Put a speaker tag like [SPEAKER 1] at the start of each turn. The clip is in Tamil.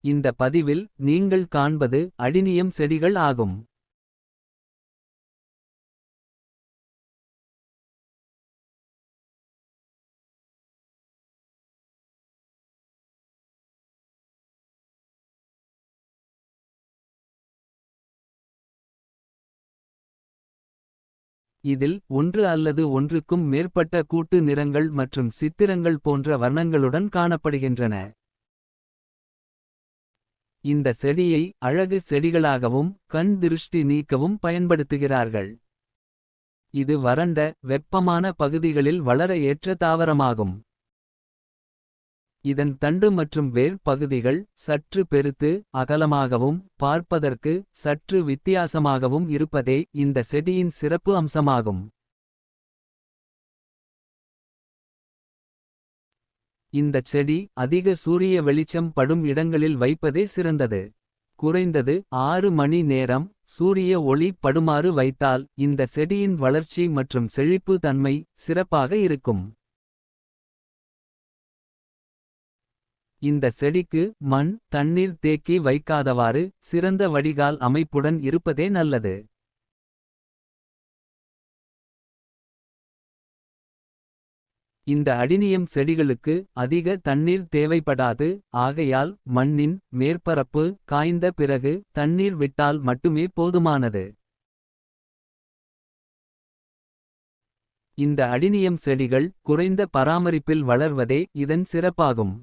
[SPEAKER 1] இந்த பதிவில் நீங்கள் காண்பது அடினியம் செடிகள் ஆகும். இதில் ஒன்று அல்லது ஒன்றுக்கும் மேற்பட்ட கூட்டு நிறங்கள் மற்றும் சித்திரங்கள் போன்ற வர்ணங்களுடன் காணப்படுகின்றன. இந்த செடியை அழகு செடிகளாகவும் கண் திருஷ்டி நீக்கவும் பயன்படுத்துகிறார்கள். இது வறண்ட வெப்பமான பகுதிகளில் வளர ஏற்ற தாவரமாகும். இதன் தண்டு மற்றும் வேர் பகுதிகள் சற்று பெருத்து அகலமாகவும் பார்ப்பதற்கு சற்று வித்தியாசமாகவும் இருப்பதே இந்த செடியின் சிறப்பு அம்சமாகும். இந்தச் செடி அதிக சூரிய வெளிச்சம் படும் இடங்களில் வைப்பதே சிறந்தது. குறைந்தது 6 மணி நேரம் சூரிய ஒளி படுமாறு வைத்தால் இந்த செடியின் வளர்ச்சி மற்றும் செழிப்பு தன்மை சிறப்பாக இருக்கும். இந்த செடிக்கு மண் தண்ணீர் தேக்கி வைக்காதவாறு சிறந்த வடிகால் அமைப்புடன் இருப்பதே நல்லது. இந்த அடினியம் செடிகளுக்கு அதிக தண்ணீர் தேவைப்படாது. ஆகையால் மண்ணின் மேற்பரப்பு காய்ந்த பிறகு தண்ணீர் விட்டால் மட்டுமே போதுமானது. இந்த அடினியம் செடிகள் குறைந்த பராமரிப்பில் வளர்வதே இதன் சிறப்பாகும்.